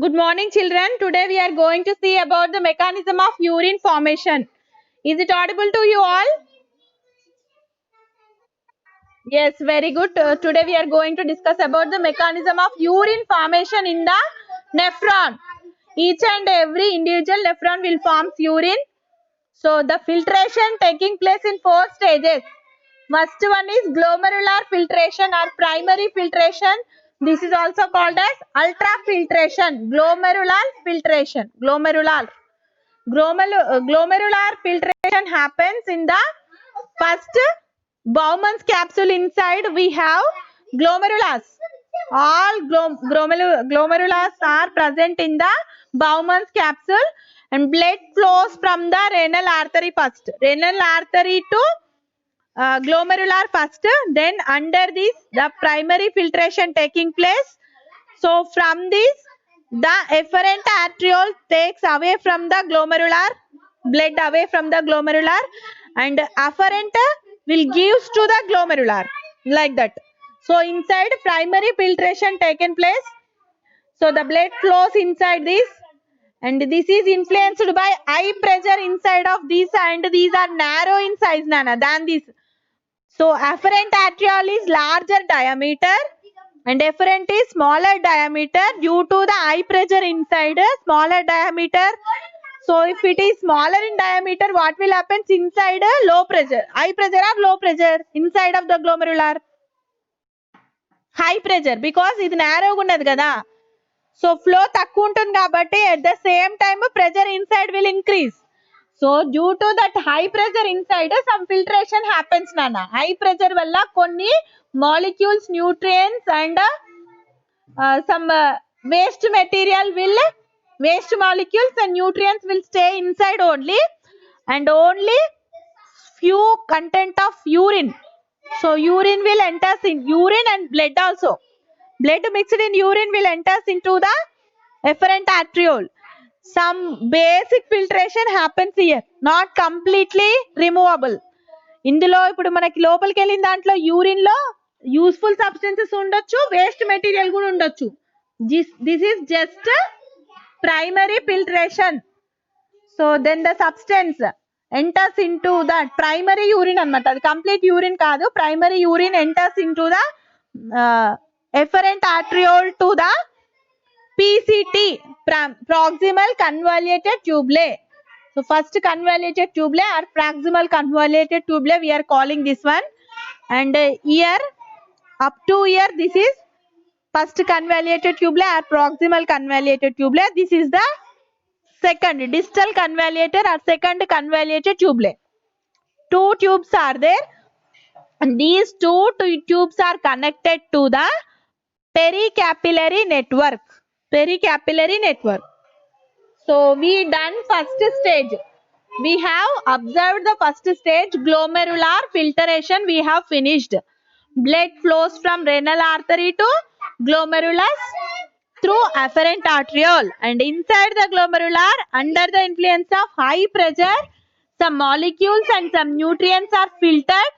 Good morning, children. Today we are going to see about the mechanism of urine formation. Is it audible to you all? Yes, very good. Today we are going to discuss about the mechanism of urine formation in the nephron. Each and every individual nephron will form urine. So the filtration taking place in 4 stages. First one is glomerular filtration or primary filtration. This is also called as ultrafiltration. Glomerular filtration. Glomerular filtration happens in the first Bowman's capsule. Inside we have glomerulus. All glomerulus are present in the Bowman's capsule, and blood flows from the renal artery first. Renal artery to glomerular first, then under this the primary filtration taking place. So from this the efferent arteriole takes away from the glomerular blood away from the glomerular, and afferent will gives to the glomerular, like that. So inside primary filtration taken place, so the blood flows inside this, and this is influenced by eye pressure inside of these, and these are narrow in size than this. So afferent arteriole is larger diameter and efferent is smaller diameter due to the eye pressure inside a smaller diameter. So if it is smaller in diameter, what will happen inside a low pressure? High pressure or low pressure inside of the glomerular? High pressure, because ఇది narrow ఉన్నది కదా. So flow తక్కువ ఉంటుంది కాబట్టి at the same time pressure inside will increase. So due to that high pressure inside, some filtration happens nana. High pressure valla konni molecules, nutrients and some waste molecules and nutrients will stay inside only, and only few content of urine. So urine will enter in urine and blood also. Blood mixed in urine will enter into the efferent arteriole. Some basic filtration happens here, not completely removable. ఇందులో ఇప్పుడు మనకి లోపలికి వెళ్ళిన దాంట్లో urine లో useful substances ఉండొచ్చు, waste material కూడా ఉండొచ్చు. This is just primary filtration. So then the substance enters into the primary urine అన్నమాట. అది కంప్లీట్ యూరిన్ కాదు, primary urine enters into the efferent arteriole to the PCT, proximal convoluted tubule. So first convoluted tubule or proximal convoluted tubule we are calling this one, and here up to here this is first convoluted tubule or proximal convoluted tubule. This is the second distal convoluted or second convoluted tubule. Two tubes are there, and these two tubes are connected to the pericapillary network. So we done first stage. We have observed the first stage, glomerular filtration we have finished. Blood flows from renal artery to glomerulus through afferent arteriole, and inside the glomerular under the influence of high pressure some molecules and some nutrients are filtered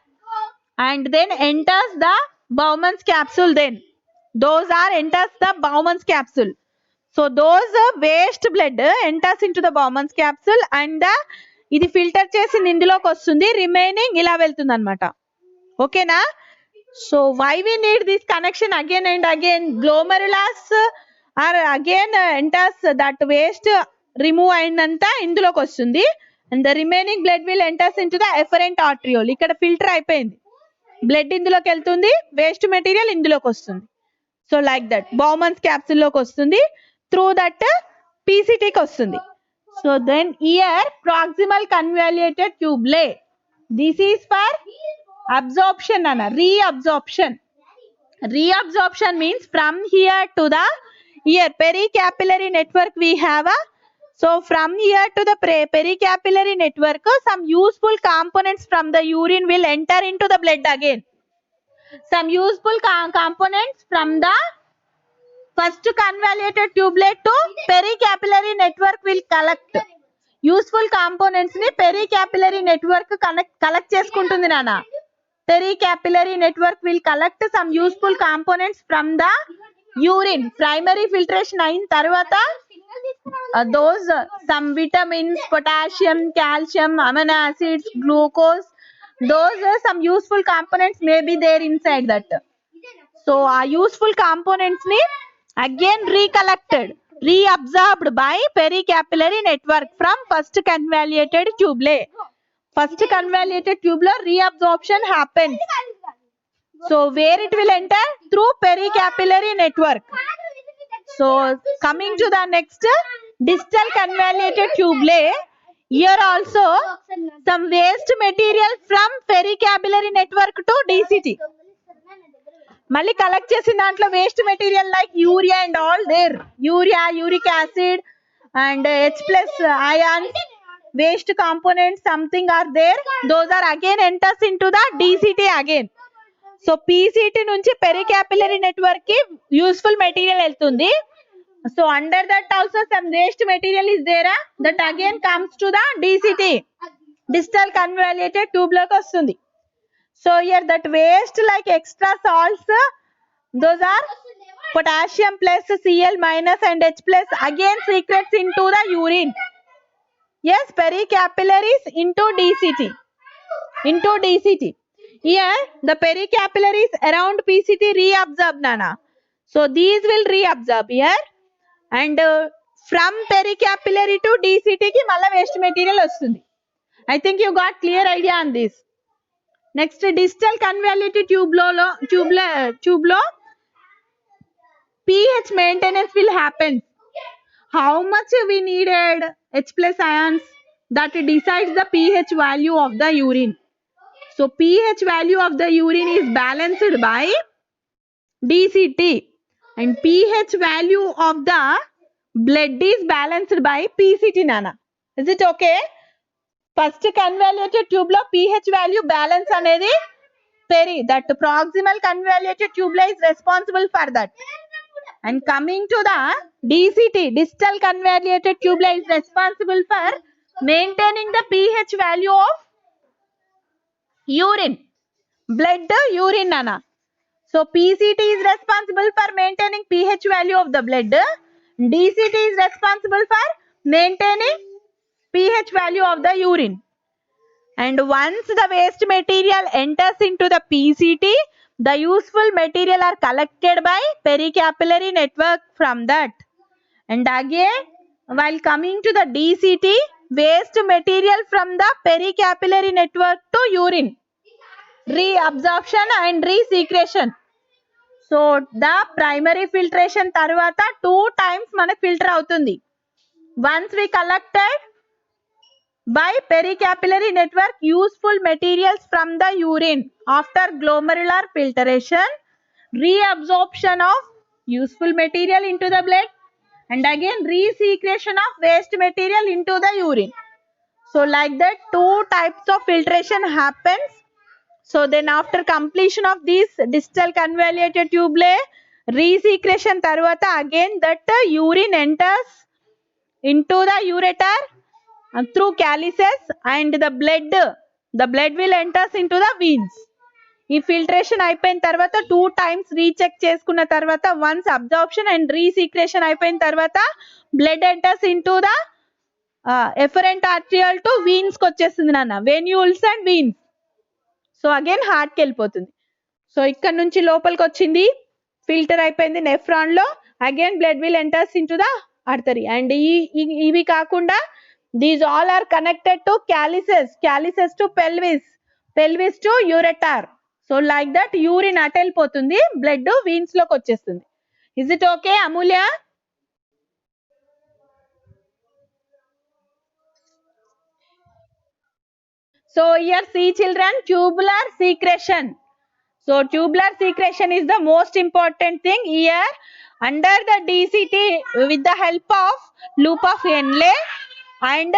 and then enters the Bowman's capsule. Then those are enters the Bowman's capsule. So those waste blood enters into the Bowman's capsule, and the ఇది filter చేసి ఇందులోకి వస్తుంది, remaining ఇలా వెళ్తుంది అనమాట. ఓకేనా? So why we need this connection again and again? Glomerulus are again enters that waste remove అయిందంతా ఇందులోకి వస్తుంది, and the remaining blood will enters into the efferent arteriole. ఇక్కడ ఫిల్టర్ అయిపోయింది, బ్లడ్ ఇందులోకి వెళ్తుంది, వేస్ట్ మెటీరియల్ ఇందులోకి వస్తుంది. So like that Bowman's capsule లోకి వస్తుంది, త్రూ దట్ పీసీటీకి వస్తుంది. So then here proximal convoluted ట్యూబ్లే, this is for absorption and reabsorption. Reabsorption means from here to the here pericapillary network we have a, so from here to the pericapillary network some useful components from the urine will enter into the blood again. Some useful components from the first convoluted tubule to pericapillary network will collect. Useful components ni pericapillary network collect చేసుకుంటుంది నానా. Pericapillary network will collect some useful components from the urine primary filtration అయిన తర్వాత those some vitamins, potassium, calcium, amino acids, glucose, those some useful components may be there inside that. So our useful components ni again recollected, reabsorbed by pericapillary network from first convoluted tubule. First convoluted tubular reabsorption happens. So where it will enter? Through pericapillary network. So coming to the next, distal convoluted tubule. Here also some waste material from pericapillary network to DCT. మళ్ళీ collect చేసిన దాంట్లో waste material like urea and all there, urea, uric acid and H+ ions, waste components something are there, those are again enters into the DCT again. So PCT నుంచి pericapillary network కి useful material వెళ్తుంది. So under that also some waste material is there, that again comes to the DCT, distal convoluted tube లోకి వస్తుంది. So here that waste like extra salts, those are potassium plus, Cl minus and H+ again secretes into the urine. Yes, pericapillaries into DCT. Into DCT. Here the pericapillaries around PCT reabsorb, Nana. So these will reabsorb here, and from pericapillary to DCT ki malla waste material vastundi. I think you got clear idea on this. Next, distal convoluted tube lo pH maintenance will happen. How much we needed H+ ions, that decides the pH value of the urine. So pH value of the urine is balanced by DCT, and pH value of the blood is balanced by PCT, Nana. Is it okay? First convoluted tube lo pH value balance anedi that proximal convoluted tube is responsible for that. And coming to the DCT, distal convoluted tube is responsible for maintaining the pH value of urine, blood, urine, Nana. So PCT is responsible for maintaining pH value of the blood, DCT is responsible for maintaining pH value of the urine. And once the waste material enters into the PCT, the useful material are collected by pericapillary network from that. And again, while coming to the DCT, waste material from the pericapillary network to urine, reabsorption and resecretion. So the primary filtration tarvata 2 times manaku filter avutundi. Once we collected by pericapillary network useful materials from the urine, after glomerular filtration, reabsorption of useful material into the blood, and again resecretion of waste material into the urine. So like that 2 types of filtration happens. So then after completion of this distal convoluted tube resecretion tarvata, again that urine enters into the ureter through calyces, and the blood will enters into the veins. ఈ filtration అయిపోయిన తర్వాత 2 times recheck చేసుకున్న తర్వాత once absorption and resecretion అయిపోయిన తర్వాత blood enters into the efferent arteriole to veins కి వచ్చేస్తుంది నాన్న, venules and veins. So again heart కి వెళ్ళిపోతుంది. సో ఇక్కడ నుంచి లోపలికి వచ్చింది, ఫిల్టర్ అయిపోయింది నెఫ్రాన్ లో, again blood will enters into the artery. And ఇవి కాకుండా these all are connected to calyces to pelvis to ureter. So like that urine అటు వెళ్ళిపోతుంది, బ్లడ్ వీన్స్ లోకి వచ్చేస్తుంది. Is it okay, Amulya? So here see children, tubular secretion. So tubular secretion is the most important thing here. Under the DCT, with the help of loop of Henle and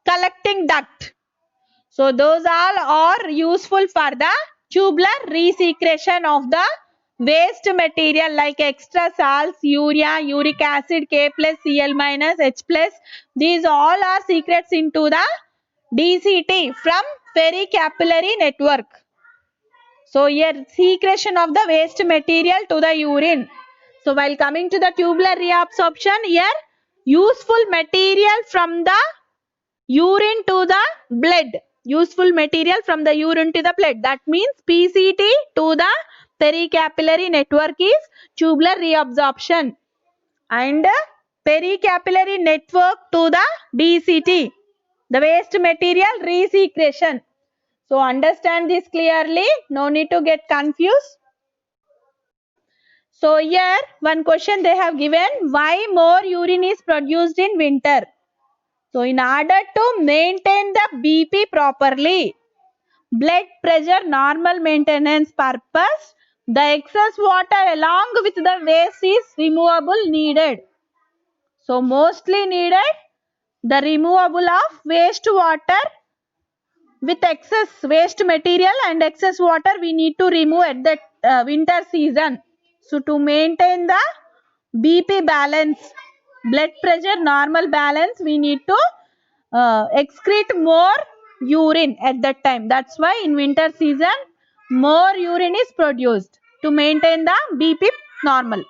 collecting duct. So those all are useful for the tubular resecretion of the waste material like extra salts, urea, uric acid, K+, Cl minus, H+. These all are secretes into the DCT from pericapillary network. So here secretion of the waste material to the urine. So while coming to the tubular reabsorption, here useful material from the urine to the blood. Useful material from the urine to the blood. That means PCT to the pericapillary network is tubular reabsorption, and pericapillary network to the DCT, the waste material resecretion. So understand this clearly, no need to get confused. So here one question they have given, why more urine is produced in winter? So in order to maintain the BP properly, blood pressure normal maintenance purpose, the excess water along with the waste is removable needed. So mostly needed the removal of waste water with excess waste material and excess water we need to remove at the winter season. So to maintain the BP balance, blood pressure normal balance, we need to excrete more urine at that time. That's why in winter season more urine is produced to maintain the BP normal.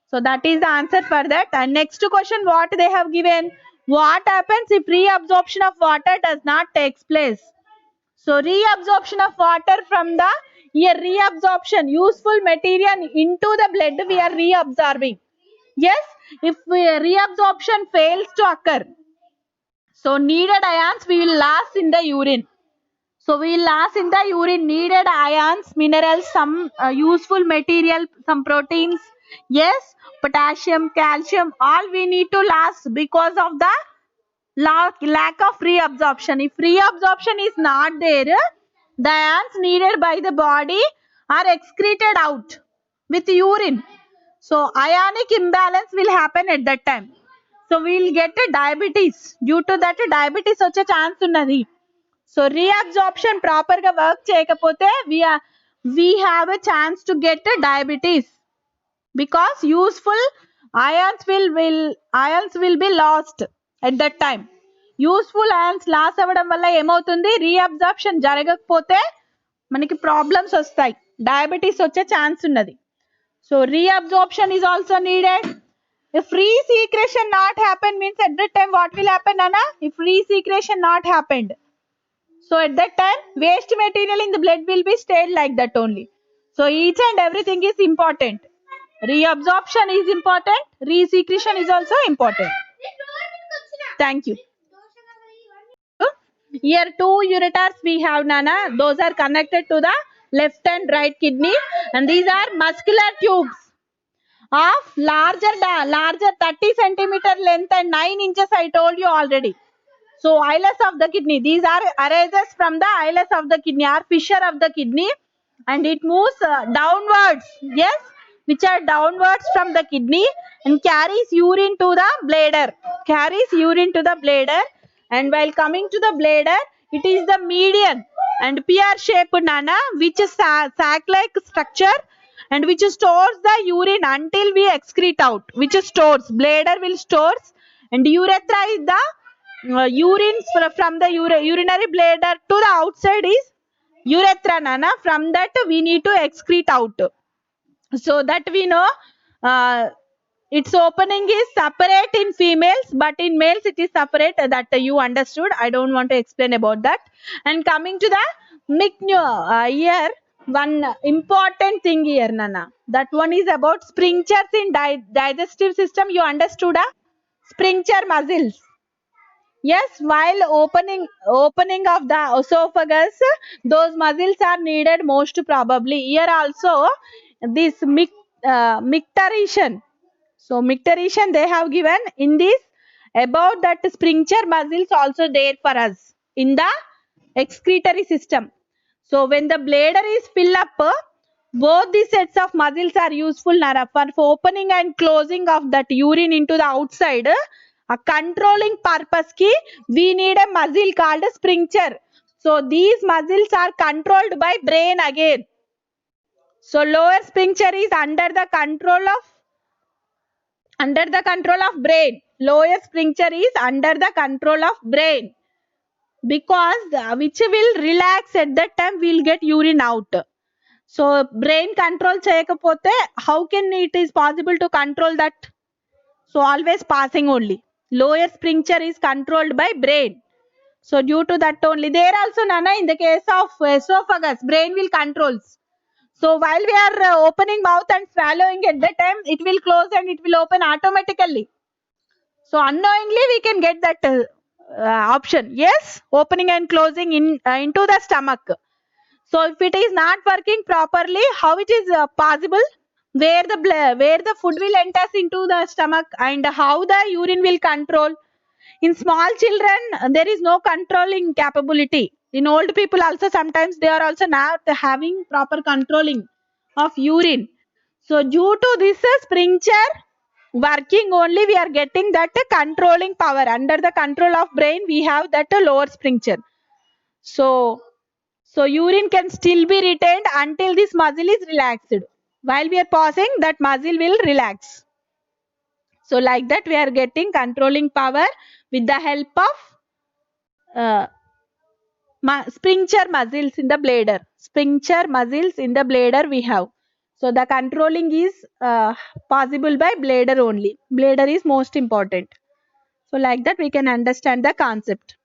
So that is the answer for that. And next question, what they have given, what happens if reabsorption of water does not take place? So reabsorption of water from the, here reabsorption, useful material into the blood we are reabsorbing. Yes, if reabsorption fails to occur, so needed ions we will lose in the urine. So we will lose in the urine needed ions, minerals, some useful material, some proteins. Yes, potassium, calcium, all we need to lose because of the lack of reabsorption. If reabsorption is not there, the ions needed by the body are excreted out with urine. So ionic imbalance will happen at that time. So we will get a diabetes. Due to that diabetes వచ్చే chance ఉన్నది. So reabsorption proper గా work చేయకపోతే we have a chance to get a diabetes, because useful ions will be lost at that time. Useful ions loss అవ్వడం వల్ల ఏమవుతుంది, reabsorption జరగకపోతే మనకి problems వస్తాయి, డయాబెటీస్ వచ్చే ఛాన్స్ ఉన్నది. So reabsorption is also needed. If resecretion not happen means at that time what will happen, Anna? If resecretion not happened, so at that time waste material in the blood will be stayed like that only. So each and everything is important. Reabsorption is important. Resecretion is also important. Thank you. Here two ureters we have, Nana. Those are connected to the left and right kidney, and these are muscular tubes of larger 30 centimeter length and 9 inches. I told you already. So ileus of the kidney, these are arises from the ileus of the kidney or fissure of the kidney, and it moves downwards. Yes, which are downwards from the kidney and carries urine to the bladder. Carries urine to the bladder, and while coming to the bladder, it is the median and pear shaped, Nana, which is sac-like structure and which stores the urine until we excrete out. Which stores, bladder will stores, and urethra is the urine from the urinary bladder to the outside is urethra, Nana. From that we need to excrete out. So that we know its opening is separate in females, but in males it is separate. That you understood. I don't want to explain about that. And coming to the here, one important thing here, Nana. That one is about sphincters in digestive system. You understood? Sphincter muscles. Yes, while opening of the esophagus, those muscles are needed most probably. Here also this micturition. So micturition they have given in this, about that sphincter muscles also there for us in the excretory system. So when the bladder is filled up, both these sets of muscles are useful, Nara, for opening and closing of that urine into the outside. A controlling purpose ki we need a muscle called a sphincter. So these muscles are controlled by brain again. So lower sphincter is under the control of brain. Lower sphincter is under the control of brain, because which will relax at that time we will get urine out. So brain control cheyakapothe how can it is possible to control that? So always passing only. Lower sphincter is controlled by brain. So due to that only, there also Nana, in the case of esophagus, brain will controls. So while we are opening mouth and swallowing, at that time it will close and it will open automatically. So unknowingly we can get that option. Yes, opening and closing into the stomach. So if it is not working properly, how it is possible? Where the food will enter into the stomach and how the urine will control. In small children, there is no controlling capability. In old people also sometimes they are also not having proper controlling of urine. So due to this sphincter working only, we are getting that controlling power. Under the control of brain, we have that lower sphincter. So urine can still be retained until this muscle is relaxed. While we are pausing, that muscle will relax. So like that we are getting controlling power with the help of sphincter muscles in the bladder. Sphincter muscles in the bladder we have. So the controlling is possible by bladder only. Bladder is most important. So like that we can understand the concept.